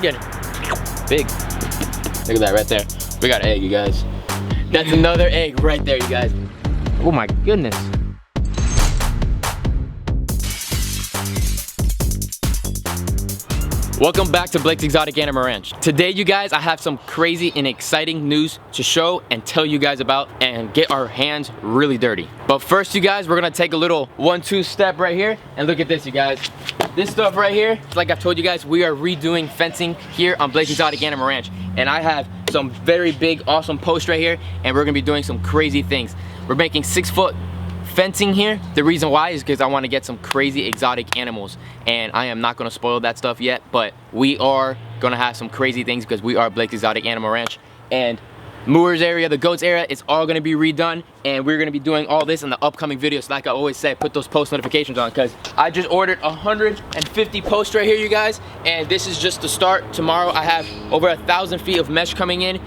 get it. Big. Look at that right there. We got an egg, you guys. That's another egg right there, you guys. Oh my goodness. Welcome back to Blake's Exotic Animal Ranch. Today, you guys, I have some crazy and exciting news to show and tell you guys about and get our hands really dirty. But first, you guys, we're gonna take a little 1-2 step right here and look at this, you guys. This stuff right here, like I've told you guys, we are redoing fencing here on Blake's Exotic Animal Ranch. And I have some very big, awesome posts right here, and we're gonna be doing some crazy things. We're making 6-foot fencing here. The reason why is because I want to get some crazy exotic animals, and I am not going to spoil that stuff yet, but we are going to have some crazy things because we are Blake's Exotic Animal Ranch. And Moor's area, the goats area, is all going to be redone, and we're going to be doing all this in the upcoming videos. Like I always say, put those post notifications on, because I just ordered 150 posts right here, you guys, and this is just the start. Tomorrow I have over 1,000 feet of mesh coming in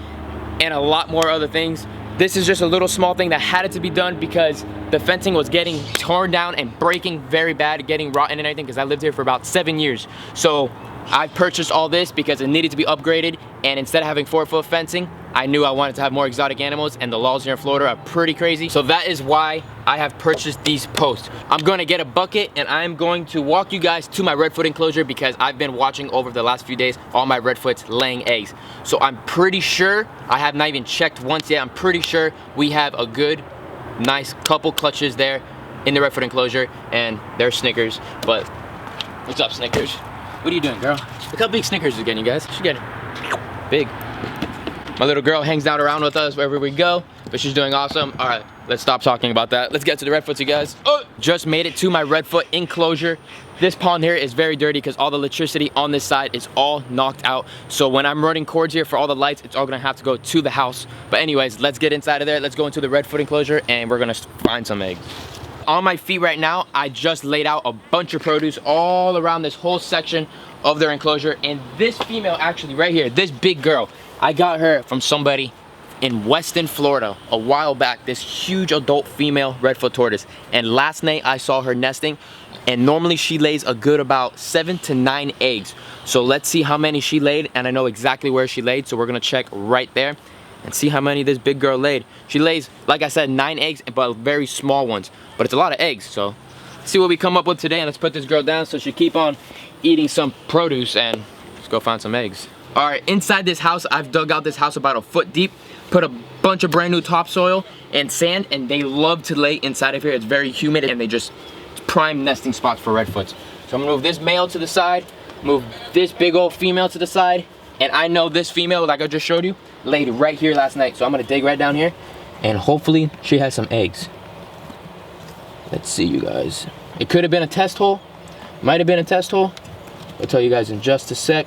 and a lot more other things. This is just a little small thing that had to be done because the fencing was getting torn down and breaking very bad, getting rotten and everything, because I lived here for about 7 years. So I purchased all this because it needed to be upgraded, and instead of having 4-foot fencing, I knew I wanted to have more exotic animals, and the laws here in Florida are pretty crazy. So that is why I have purchased these posts. I'm gonna get a bucket, and I'm going to walk you guys to my redfoot enclosure because I've been watching over the last few days all my redfoots laying eggs. So I'm pretty sure, I have not even checked once yet, I'm pretty sure we have a good, nice couple clutches there in the redfoot enclosure, and they're Snickers. But what's up, Snickers? What are you doing, girl? Look how big Snickers is getting, you guys. She's getting big. My little girl hangs out around with us wherever we go, but she's doing awesome. All right, let's stop talking about that. Let's get to the redfoots, you guys. Oh, just made it to my redfoot enclosure. This pond here is very dirty because all the electricity on this side is all knocked out. So when I'm running cords here for all the lights, it's all gonna have to go to the house. But anyways, let's get inside of there. Let's go into the redfoot enclosure, and we're gonna find some eggs. On my feet right now, I just laid out a bunch of produce all around this whole section of their enclosure. And this female, actually right here, this big girl, I got her from somebody in Weston, Florida a while back, this huge adult female redfoot tortoise. And last night I saw her nesting, and normally she lays a good about 7 to 9 eggs. So let's see how many she laid, and I know exactly where she laid, so we're gonna check right there and see how many this big girl laid. She lays, like I said, 9 eggs, but very small ones. But it's a lot of eggs, so let's see what we come up with today, and let's put this girl down so she keep on eating some produce, and let's go find some eggs. All right, inside this house, I've dug out this house about a foot deep, put a bunch of brand new topsoil and sand, and they love to lay inside of here. It's very humid, and they just prime nesting spots for redfoots. So I'm gonna move this male to the side, move this big old female to the side, and I know this female, like I just showed you, laid right here last night. So I'm gonna dig right down here, and hopefully she has some eggs. Let's see, you guys. It could have been a test hole, might have been a test hole. I'll tell you guys in just a sec.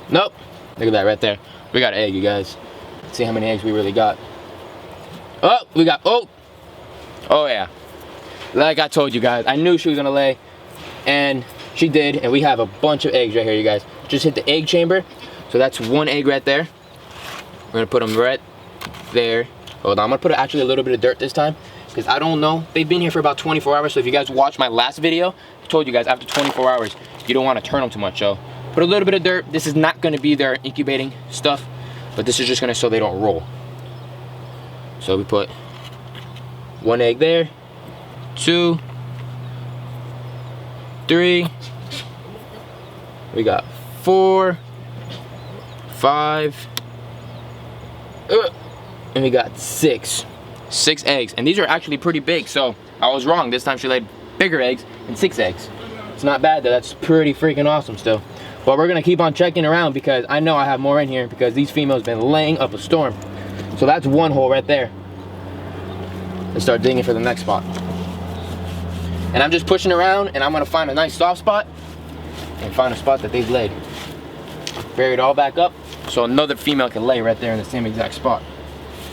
Nope, look at that right there. We got an egg, you guys. Let's see how many eggs we really got. Oh, we got, oh yeah. Like I told you guys, I knew she was gonna lay, and she did, and we have a bunch of eggs right here, you guys. Just hit the egg chamber, so that's 1 egg right there. We're gonna put them right there. Hold on, I'm gonna put actually a little bit of dirt this time, because I don't know, they've been here for about 24 hours, so if you guys watched my last video, I told you guys after 24 hours, you don't wanna turn them too much, so put a little bit of dirt. This is not gonna be their incubating stuff, but this is just gonna so they don't roll. So we put 1 egg there, 2, 3, we got 4, 5, and we got 6 eggs, and these are actually pretty big, so I was wrong. This time she laid bigger eggs and 6 eggs. It's not bad though, that's pretty freaking awesome still. But we're gonna keep on checking around because I know I have more in here because these females been laying up a storm. So that's 1 hole right there. Let's start digging for the next spot. And I'm just pushing around, and I'm gonna find a nice soft spot and find a spot that they've laid. Bury it all back up so another female can lay right there in the same exact spot.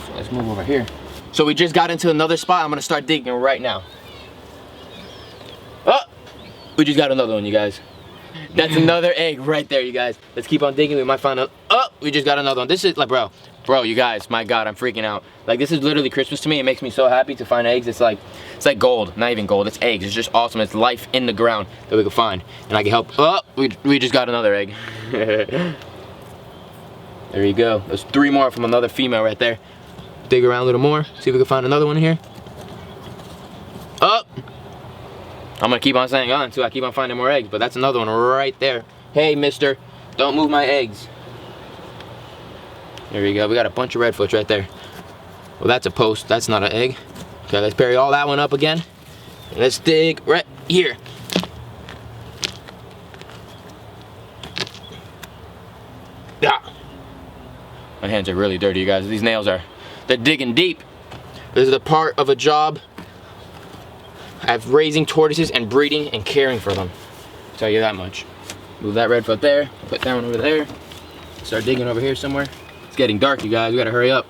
So let's move over here. So we just got into another spot. I'm gonna start digging right now. Oh, we just got another one, you guys. That's another egg right there, you guys. Let's keep on digging. We might find a, oh, we just got another one. This is like, bro, you guys, my God, I'm freaking out. Like, this is literally Christmas to me. It makes me so happy to find eggs. It's like gold, not even gold, it's eggs. It's just awesome. It's life in the ground that we can find, and I can help. Oh, we just got another egg. There you go. There's 3 more from another female right there. Dig around a little more, see if we can find another one here. Up! I'm gonna keep on saying on until I keep on finding more eggs, but that's another one right there. Hey, mister, don't move my eggs. There we go. We got a bunch of redfoots right there. Well, that's a post. That's not an egg. Okay, let's bury all that one up again. And let's dig right here. Ah. My hands are really dirty, you guys. These nails they're digging deep. This is a part of a job. I have raising tortoises and breeding and caring for them. I'll tell you that much. Move that redfoot there. Put that one over there. Start digging over here somewhere. It's getting dark, you guys. We gotta hurry up.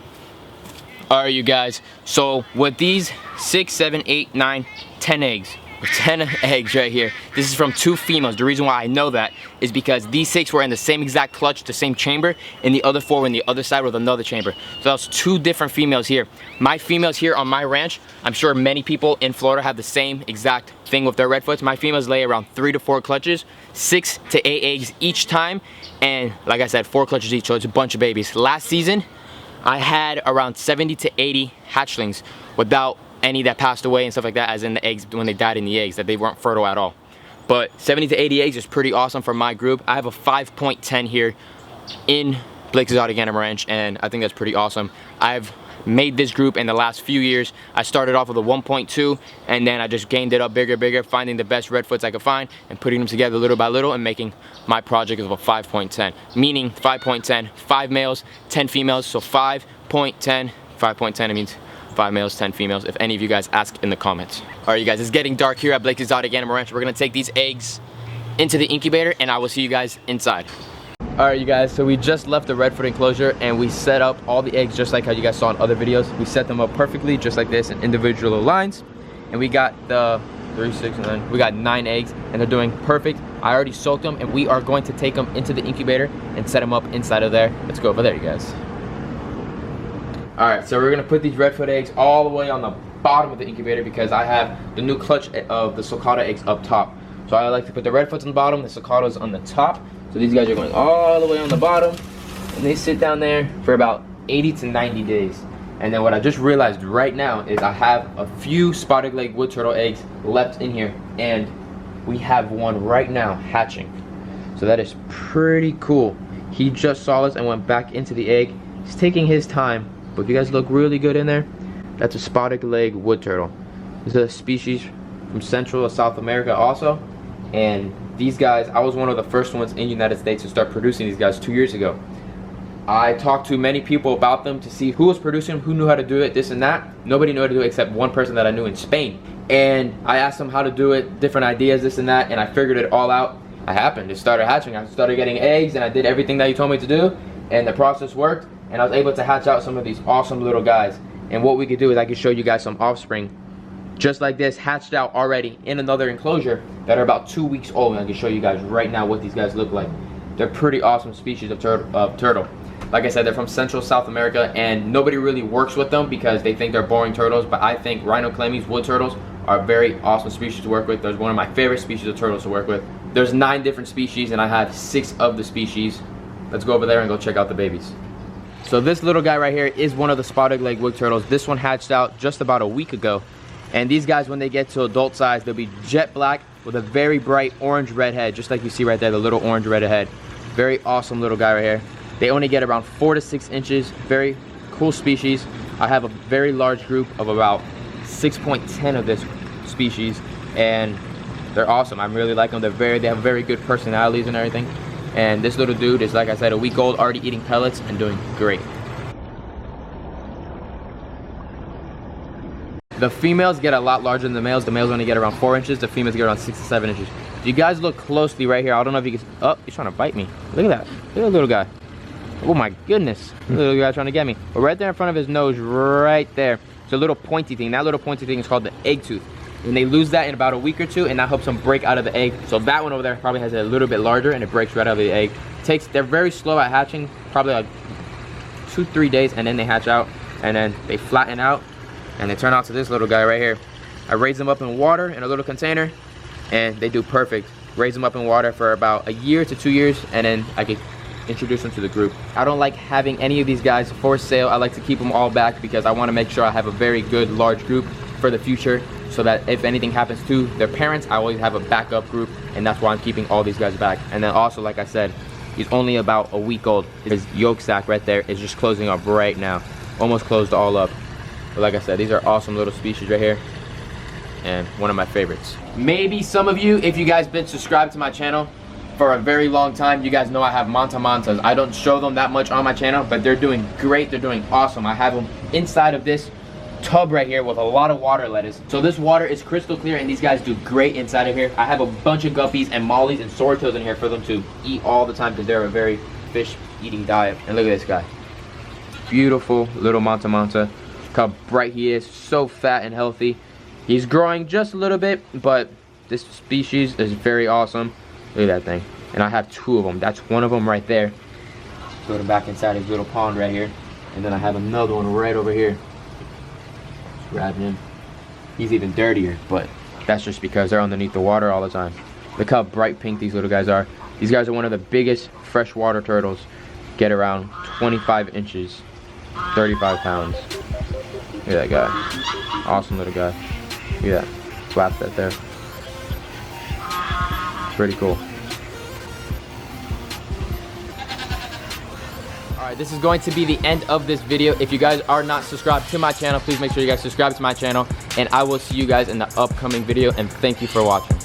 Alright, you guys. So with these 6, 7, 8, 9, 10 eggs. 10 eggs right here. This is from 2 females. The reason why I know that is because these 6 were in the same exact clutch, the same chamber, and the other 4 were in the other side with another chamber. So that was 2 different females here. My females here on my ranch, I'm sure many people in Florida have the same exact thing with their redfoots. My females lay around 3 to 4 clutches, 6 to 8 eggs each time, and like I said, 4 clutches each, so it's a bunch of babies. Last season, I had around 70 to 80 hatchlings without any that passed away and stuff like that, as in the eggs when they died in the eggs, that they weren't fertile at all. But 70 to 80 eggs is pretty awesome for my group. I have a 5.10 here in Blake's Exotic Animal Ranch, and I think that's pretty awesome. I've made this group in the last few years. I started off with a 1.2, and then I just gained it up bigger, finding the best redfoots I could find and putting them together little by little and making my project of a 5.10. Meaning 5.10, 5 males, 10 females, so 5.10, 5.10, it means 5 males, 10 females, if any of you guys ask in the comments. Alright, you guys, it's getting dark here at Blake's Exotic Animal Ranch. We're gonna take these eggs into the incubator, and I will see you guys inside. Alright, you guys, so we just left the redfoot enclosure, and we set up all the eggs just like how you guys saw in other videos. We set them up perfectly, just like this, in individual lines, and we got the 3, 6, and then we got 9 eggs, and they're doing perfect. I already soaked them, and we are going to take them into the incubator and set them up inside of there. Let's go over there, you guys. Alright, so we're going to put these redfoot eggs all the way on the bottom of the incubator because I have the new clutch of the sulcata eggs up top. So I like to put the redfoots on the bottom, the sulcatas on the top. So these guys are going all the way on the bottom, and they sit down there for about 80 to 90 days. And then what I just realized right now is I have a few spotted leg wood turtle eggs left in here, and we have one right now hatching. So that is pretty cool. He just saw us and went back into the egg. He's taking his time. But if you guys look really good in there, that's a spotted leg wood turtle. This is a species from Central or South America also. And these guys, I was one of the first ones in the United States to start producing these guys 2 years ago. I talked to many people about them to see who was producing them, who knew how to do it, this and that. Nobody knew how to do it except one person that I knew in Spain. And I asked them how to do it, different ideas, this and that, and I figured it all out. I happened. It started hatching. I started getting eggs, and I did everything that you told me to do, and the process worked. And I was able to hatch out some of these awesome little guys. And what we could do is I could show you guys some offspring just like this, hatched out already in another enclosure that are about 2 weeks old. And I can show you guys right now what these guys look like. They're pretty awesome species of turtle. Like I said, they're from Central South America, and nobody really works with them because they think they're boring turtles. But I think rhinoclamies, wood turtles, are very awesome species to work with. They're one of my favorite species of turtles to work with. There's 9 different species, and I have 6 of the species. Let's go over there and go check out the babies. So this little guy right here is one of the spotted leg wood turtles. This one hatched out just about a week ago. And these guys, when they get to adult size, they'll be jet black with a very bright orange red head, just like you see right there, the little orange red head. Very awesome little guy right here. They only get around 4 to 6 inches. Very cool species. I have a very large group of about 6.10 of this species, and they're awesome. I really like them. They have very good personalities and everything. And this little dude is, like I said, a week old, already eating pellets and doing great. The females get a lot larger than the males. The males only get around 4 inches. The females get around 6 to 7 inches. If you guys look closely right here, I don't know if you can... Oh, he's trying to bite me. Look at that. Look at that little guy. Oh my goodness. The little guy trying to get me. But right there in front of his nose, right there, it's a little pointy thing. That little pointy thing is called the egg tooth. And they lose that in about a week or 2, and that helps them break out of the egg. So that one over there probably has it a little bit larger, and it breaks right out of the egg. They're very slow at hatching, probably like 2-3 days, and then they hatch out, and then they flatten out, and they turn out to this little guy right here. I raise them up in water in a little container, and they do perfect. Raise them up in water for about a year to 2 years, and then I could introduce them to the group. I don't like having any of these guys for sale. I like to keep them all back because I want to make sure I have a very good large group for the future, so that if anything happens to their parents, I always have a backup group, and that's why I'm keeping all these guys back. And then also, like I said, he's only about a week old. His yolk sac right there is just closing up right now. Almost closed all up. But like I said, these are awesome little species right here, and one of my favorites. Maybe some of you, if you guys been subscribed to my channel for a very long time, you guys know I have Monta Montas. I don't show them that much on my channel, but they're doing great. They're doing awesome. I have them inside of this tub right here with a lot of water lettuce. So this water is crystal clear, and these guys do great inside of here. I have a bunch of guppies and mollies and swordtails in here for them to eat all the time because they're a very fish eating diet. And look at this guy. Beautiful little Monta Monta. Look how bright he is, so fat and healthy. He's growing just a little bit, but this species is very awesome. Look at that thing. And I have 2 of them. That's one of them right there. Put him back inside his little pond right here. And then I have another one right over here. Grab him. He's even dirtier, but that's just because they're underneath the water all the time. Look how bright pink these little guys are. These guys are one of the biggest freshwater turtles. Get around 25 inches, 35 pounds. Look at that guy. Awesome little guy. Look at that. Slap that there. Pretty cool. Alright, this is going to be the end of this video. If you guys are not subscribed to my channel, please make sure you guys subscribe to my channel, and I will see you guys in the upcoming video, and thank you for watching.